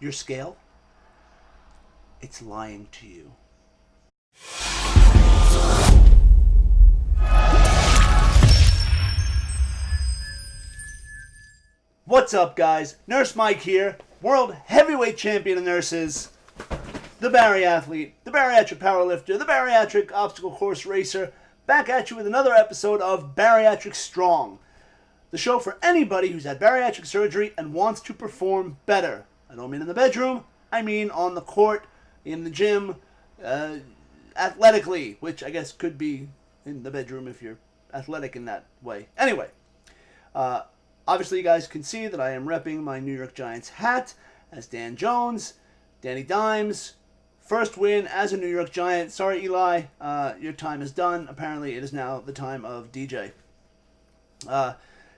Your scale, it's lying to you. What's up, guys? Nurse Mike here, world heavyweight champion of nurses, the Bariathlete, the Bariatric powerlifter, the Bariatric obstacle course racer, back at you with another episode of Bariatric Strong, the show for anybody who's had bariatric surgery and wants to perform better. I don't mean in the bedroom, I mean on the court, in the gym, athletically, which I guess could be in the bedroom if you're athletic in that way. Anyway, obviously you guys can see that I am repping my New York Giants hat as Dan Jones, Danny Dimes. First win as a New York Giant. Sorry, Eli, your time is done. Apparently it is now the time of DJ.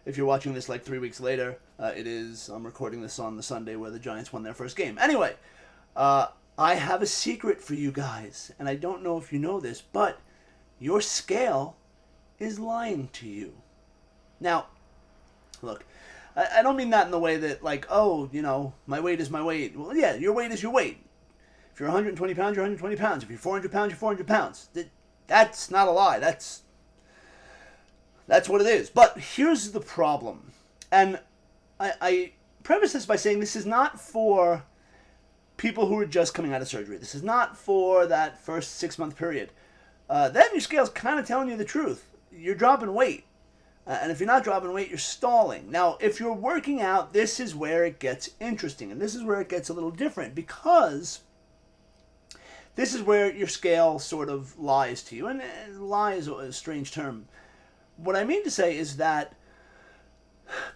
If you're watching this like 3 weeks later, I'm recording this on the Sunday where the Giants won their first game. Anyway, I have a secret for you guys, and I don't know if you know this, but your scale is lying to you. Now, look, I don't mean that in the way that, like, oh, you know, my weight is my weight. Well, yeah, your weight is your weight. If you're 120 pounds, you're 120 pounds. If you're 400 pounds, you're 400 pounds. That's not a lie. That's what it is. But here's the problem. And I preface this by saying this is not for people who are just coming out of surgery. This is not for that first 6-month period. Then your scale's kind of telling you the truth. You're dropping weight. And if you're not dropping weight, you're stalling. Now, if you're working out, this is where it gets interesting. And this is where it gets a little different, because this is where your scale sort of lies to you. And lie is a strange term. What I mean to say is that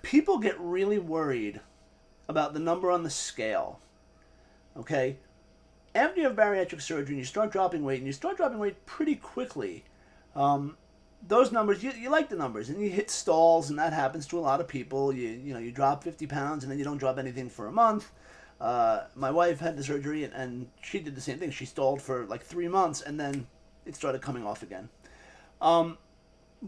people get really worried about the number on the scale. Okay? After you have bariatric surgery and you start dropping weight, and you start dropping weight pretty quickly, those numbers, you like the numbers, and you hit stalls, and that happens to a lot of people. You drop 50 pounds, and then you don't drop anything for a month. My wife had the surgery, and she did the same thing. She stalled for like 3 months, and then it started coming off again.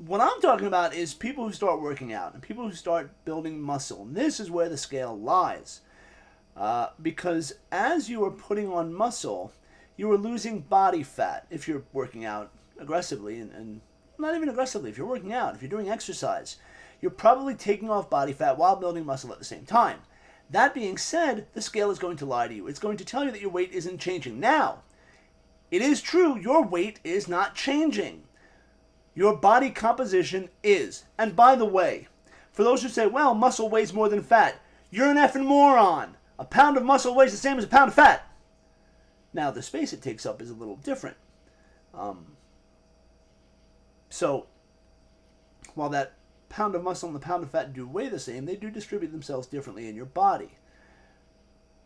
What I'm talking about is people who start working out and people who start building muscle. And this is where the scale lies. Because as you are putting on muscle, you are losing body fat if you're working out aggressively, and not even aggressively. If you're working out, if you're doing exercise, you're probably taking off body fat while building muscle at the same time. That being said, the scale is going to lie to you. It's going to tell you that your weight isn't changing. Now, it is true, your weight is not changing. Your body composition is. And by the way, for those who say, well, muscle weighs more than fat, you're an effing moron. A pound of muscle weighs the same as a pound of fat. Now, the space it takes up is a little different. So, while that pound of muscle and the pound of fat do weigh the same, they do distribute themselves differently in your body.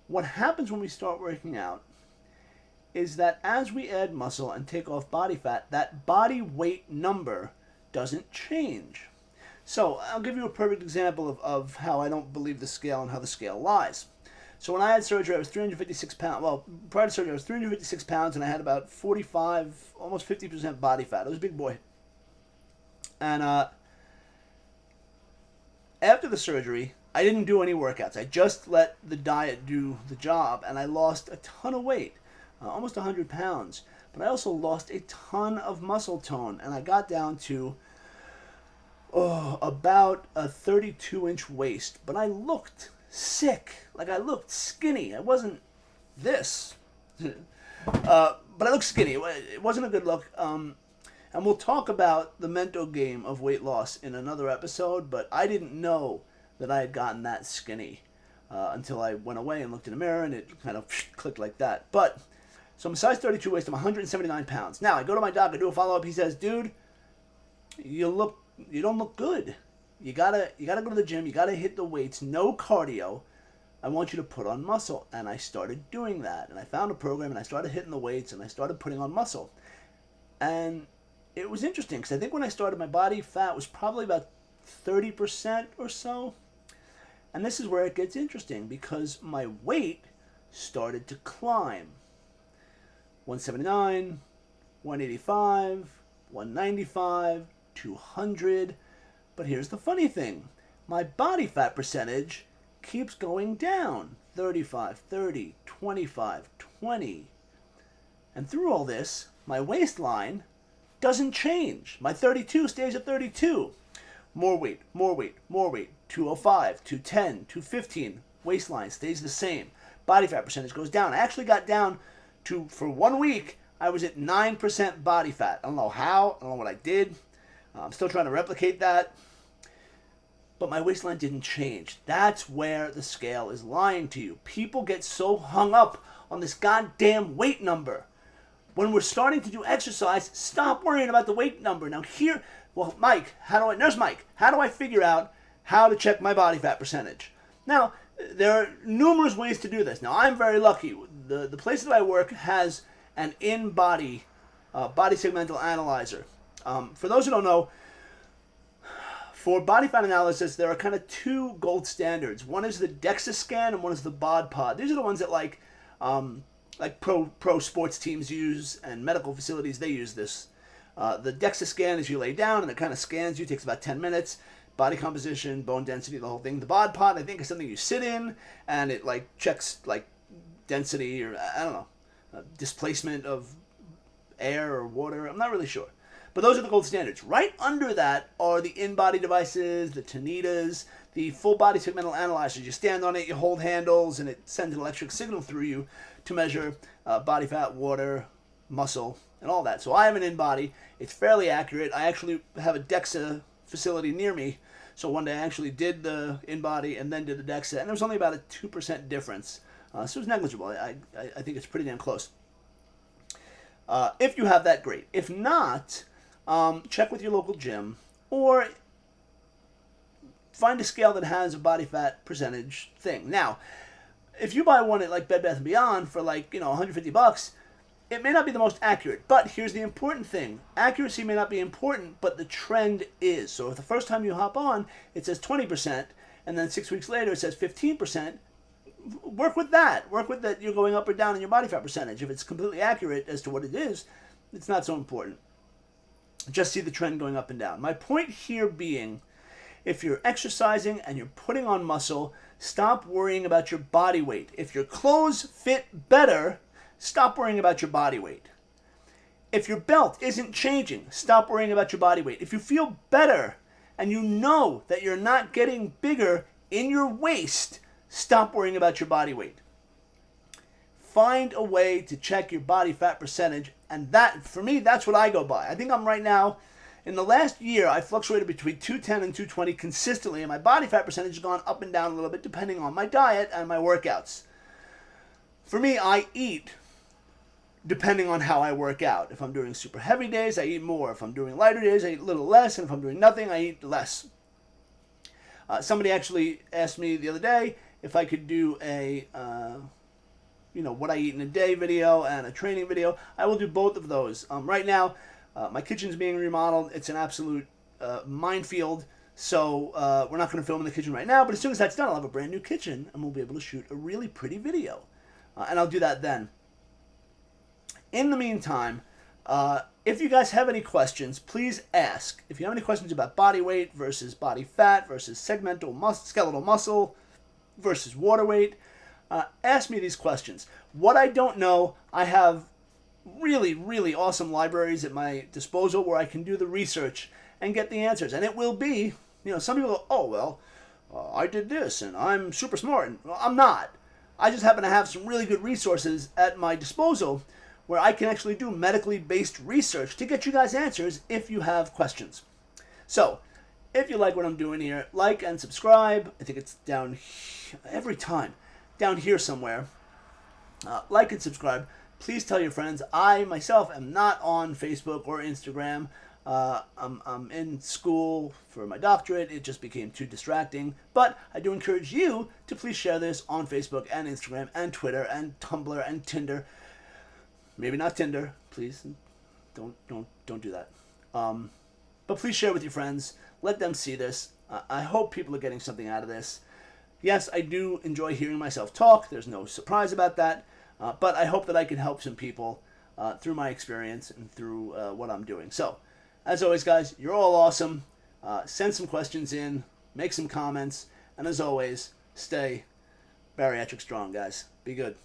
What happens when we start working out is that as we add muscle and take off body fat, that body weight number doesn't change. So I'll give you a perfect example of how I don't believe the scale and how the scale lies. So when I had surgery, I was 356 pounds. Well, prior to surgery, I was 356 pounds, and I had about 45, almost 50% body fat. I was a big boy. And after the surgery, I didn't do any workouts. I just let the diet do the job, and I lost a ton of weight. Almost 100 pounds. But I also lost a ton of muscle tone, and I got down to about a 32-inch waist. But I looked sick. Like, I looked skinny. I wasn't this. But I looked skinny. It wasn't a good look. And we'll talk about the mental game of weight loss in another episode, but I didn't know that I had gotten that skinny until I went away and looked in the mirror, and it kind of clicked like that. But so I'm a size 32 waist. I'm 179 pounds. Now I go to my doc. I do a follow up. He says, "Dude, you don't look good. You gotta go to the gym. You gotta hit the weights. No cardio. I want you to put on muscle." And I started doing that. And I found a program, and I started hitting the weights, and I started putting on muscle. And it was interesting because I think when I started, my body fat was probably about 30% or so. And this is where it gets interesting because my weight started to climb. 179, 185, 195, 200. But here's the funny thing. My body fat percentage keeps going down. 35, 30, 25, 20. And through all this, my waistline doesn't change. My 32 stays at 32. More weight, more weight, more weight. 205, 210, 215. Waistline stays the same. Body fat percentage goes down. I actually got down to, for 1 week, I was at 9% body fat. I don't know how. I don't know what I did. I'm still trying to replicate that. But my waistline didn't change. That's where the scale is lying to you. People get so hung up on this goddamn weight number. When we're starting to do exercise, stop worrying about the weight number. Now here, well, Mike, Nurse Mike, how do I figure out how to check my body fat percentage? Now, there are numerous ways to do this. Now, I'm very lucky. The place that I work has an in-body body segmental analyzer. For those who don't know, for body fat analysis, there are kind of two gold standards. One is the DEXA scan and one is the BOD pod. These are the ones that like pro sports teams use and medical facilities, they use this. The DEXA scan is you lay down and it kind of scans you. It takes about 10 minutes. Body composition, bone density, the whole thing. The BOD pod, I think, is something you sit in and it like checks like density or I don't know, displacement of air or water. I'm not really sure. But those are the gold standards. Right under that are the in-body devices, the Tanitas, the full body segmental analyzers. You stand on it, you hold handles, and it sends an electric signal through you to measure body fat, water, muscle, and all that. So I have an in-body. It's fairly accurate. I actually have a DEXA facility near me. So one day I actually did the in-body and then did the DEXA, and there was only about a 2% difference. So it was negligible. I think it's pretty damn close. If you have that, great. If not, check with your local gym or find a scale that has a body fat percentage thing. Now, if you buy one at like Bed Bath & Beyond for like, $150, it may not be the most accurate, but here's the important thing. Accuracy may not be important, but the trend is. So if the first time you hop on, it says 20%, and then 6 weeks later it says 15%, work with that. Work with that you're going up or down in your body fat percentage. If it's completely accurate as to what it is, it's not so important. Just see the trend going up and down. My point here being, if you're exercising and you're putting on muscle, stop worrying about your body weight. If your clothes fit better, stop worrying about your body weight. If your belt isn't changing, stop worrying about your body weight. If you feel better and you know that you're not getting bigger in your waist, stop worrying about your body weight. Find a way to check your body fat percentage, and that, for me, that's what I go by. I think I'm right now, in the last year, I fluctuated between 210 and 220 consistently, and my body fat percentage has gone up and down a little bit depending on my diet and my workouts. For me, I eat depending on how I work out. If I'm doing super heavy days, I eat more. If I'm doing lighter days, I eat a little less, and if I'm doing nothing, I eat less. Somebody actually asked me the other day if I could do a what I eat in a day video and a training video. I will do both of those. Right now, my kitchen's being remodeled. It's an absolute minefield, so we're not going to film in the kitchen right now, but as soon as that's done, I'll have a brand new kitchen, and we'll be able to shoot a really pretty video. And I'll do that then. In the meantime, if you guys have any questions, please ask. If you have any questions about body weight versus body fat versus skeletal muscle versus water weight, ask me these questions. What I don't know, I have really, really awesome libraries at my disposal where I can do the research and get the answers. And it will be, some people go, oh, well, I did this and I'm super smart. And, well, I'm not. I just happen to have some really good resources at my disposal where I can actually do medically based research to get you guys answers if you have questions. So, if you like what I'm doing here, like and subscribe. I think it's down every time. Down here somewhere. Like and subscribe. Please tell your friends. I myself am not on Facebook or Instagram. I'm in school for my doctorate. It just became too distracting. But I do encourage you to please share this on Facebook and Instagram and Twitter and Tumblr and Tinder. Maybe not Tinder. Please don't do that. But please share with your friends. Let them see this. I hope people are getting something out of this. Yes, I do enjoy hearing myself talk. There's no surprise about that. But I hope that I can help some people through my experience and through what I'm doing. So, as always, guys, you're all awesome. Send some questions in. Make some comments. And as always, stay bariatric strong, guys. Be good.